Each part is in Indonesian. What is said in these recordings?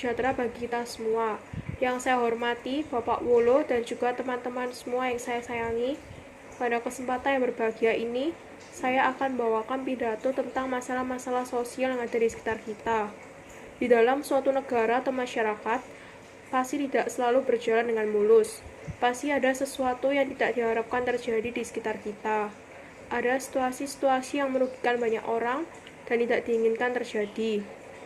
sejahtera bagi kita semua. Yang saya hormati Bapak Wolo dan juga teman-teman semua yang saya sayangi, pada kesempatan yang berbahagia ini, saya akan bawakan pidato tentang masalah-masalah sosial yang ada di sekitar kita. Di dalam suatu negara atau masyarakat, pasti tidak selalu berjalan dengan mulus. Pasti ada sesuatu yang tidak diharapkan terjadi di sekitar kita. Ada situasi-situasi yang merugikan banyak orang dan tidak diinginkan terjadi.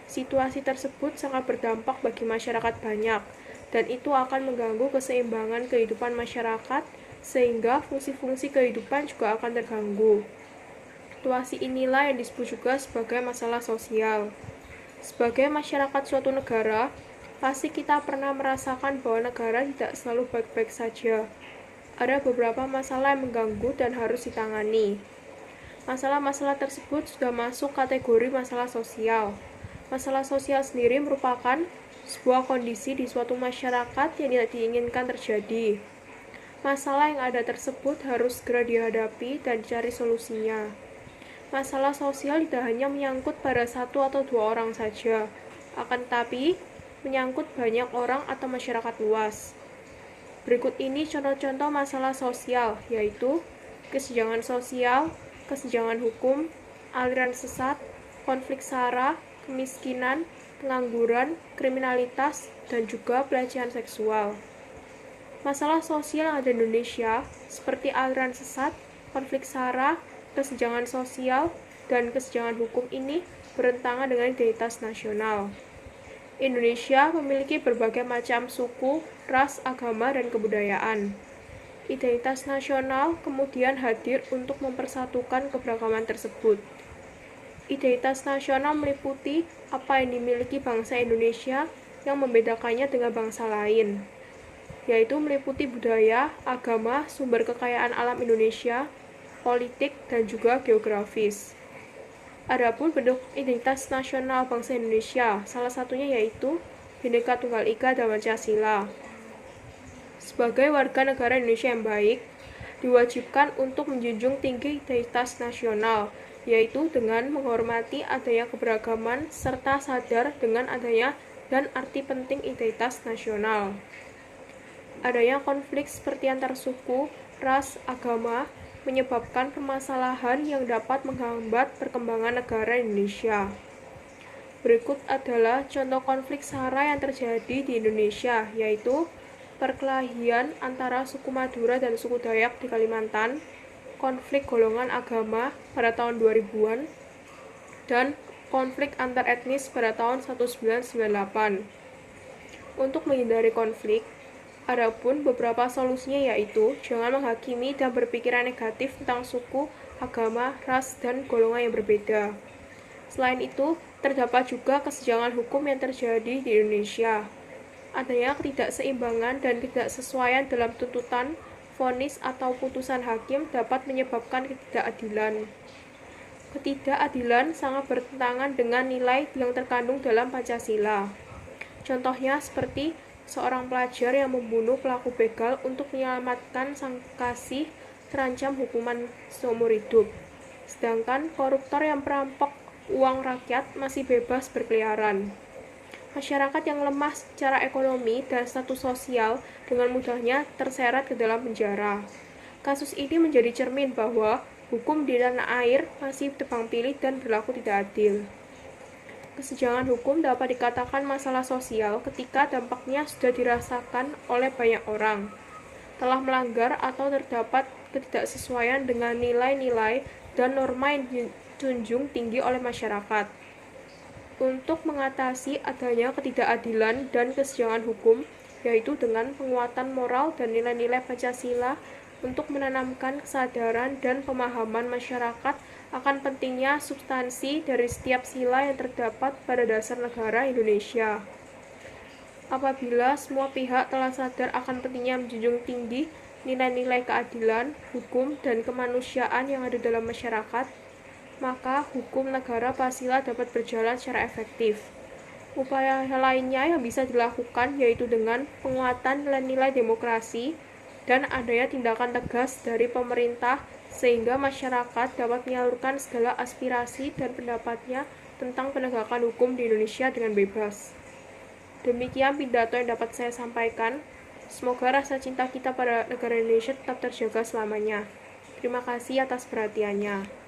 Situasi tersebut sangat berdampak bagi masyarakat banyak, dan itu akan mengganggu keseimbangan kehidupan masyarakat, sehingga fungsi-fungsi kehidupan juga akan terganggu. Situasi inilah yang disebut juga sebagai masalah sosial. Sebagai masyarakat suatu negara, pasti kita pernah merasakan bahwa negara tidak selalu baik-baik saja. Ada beberapa masalah yang mengganggu dan harus ditangani. Masalah-masalah tersebut sudah masuk kategori masalah sosial. Masalah sosial sendiri merupakan sebuah kondisi di suatu masyarakat yang tidak diinginkan terjadi. Masalah yang ada tersebut harus segera dihadapi dan dicari solusinya. Masalah sosial tidak hanya menyangkut pada satu atau dua orang saja, akan tetapi menyangkut banyak orang atau masyarakat luas. Berikut ini contoh-contoh masalah sosial, yaitu kesenjangan sosial, kesenjangan hukum, aliran sesat, konflik SARA, kemiskinan, pengangguran, kriminalitas, dan juga pelecehan seksual. Masalah sosial yang ada di Indonesia, seperti aliran sesat, konflik SARA, kesenjangan sosial, dan kesenjangan hukum ini bertentangan dengan identitas nasional. Indonesia memiliki berbagai macam suku, ras, agama, dan kebudayaan. Identitas nasional kemudian hadir untuk mempersatukan keberagaman tersebut. Identitas nasional meliputi apa yang dimiliki bangsa Indonesia yang membedakannya dengan bangsa lain, yaitu meliputi budaya, agama, sumber kekayaan alam Indonesia, politik, dan juga geografis. Adapun bentuk identitas nasional bangsa Indonesia, salah satunya yaitu Bhinneka Tunggal Ika dan Pancasila. Sebagai warga negara Indonesia yang baik, diwajibkan untuk menjunjung tinggi identitas nasional, yaitu dengan menghormati adanya keberagaman serta sadar dengan adanya dan arti penting identitas nasional. Adanya konflik seperti antar suku, ras, agama, menyebabkan permasalahan yang dapat menghambat perkembangan negara Indonesia. Berikut adalah contoh konflik SARA yang terjadi di Indonesia, yaitu perkelahian antara suku Madura dan suku Dayak di Kalimantan, konflik golongan agama pada tahun 2000-an, dan konflik antar etnis pada tahun 1998. Untuk menghindari konflik, adapun beberapa solusinya yaitu jangan menghakimi dan berpikiran negatif tentang suku, agama, ras, dan golongan yang berbeda. Selain itu, terdapat juga kesenjangan hukum yang terjadi di Indonesia. Adanya ketidakseimbangan dan ketidaksesuaian dalam tuntutan, vonis, atau putusan hakim dapat menyebabkan ketidakadilan. Ketidakadilan sangat bertentangan dengan nilai yang terkandung dalam Pancasila. Contohnya seperti seorang pelajar yang membunuh pelaku begal untuk menyelamatkan sang kekasih terancam hukuman seumur hidup. Sedangkan koruptor yang perampok uang rakyat masih bebas berkeliaran. Masyarakat yang lemah secara ekonomi dan status sosial dengan mudahnya terseret ke dalam penjara. Kasus ini menjadi cermin bahwa hukum di tanah air masih tebang pilih dan berlaku tidak adil. Kesenjangan hukum dapat dikatakan masalah sosial ketika dampaknya sudah dirasakan oleh banyak orang, telah melanggar atau terdapat ketidaksesuaian dengan nilai-nilai dan norma yang dijunjung tinggi oleh masyarakat. Untuk mengatasi adanya ketidakadilan dan kesenjangan hukum, yaitu dengan penguatan moral dan nilai-nilai Pancasila untuk menanamkan kesadaran dan pemahaman masyarakat akan pentingnya substansi dari setiap sila yang terdapat pada dasar negara Indonesia. Apabila semua pihak telah sadar akan pentingnya menjunjung tinggi nilai-nilai keadilan, hukum, dan kemanusiaan yang ada dalam masyarakat, maka hukum negara pastilah dapat berjalan secara efektif. Upaya lainnya yang bisa dilakukan yaitu dengan penguatan nilai-nilai demokrasi dan adanya tindakan tegas dari pemerintah sehingga masyarakat dapat menyalurkan segala aspirasi dan pendapatnya tentang penegakan hukum di Indonesia dengan bebas. Demikian pidato yang dapat saya sampaikan. Semoga rasa cinta kita pada negara Indonesia tetap terjaga selamanya. Terima kasih atas perhatiannya.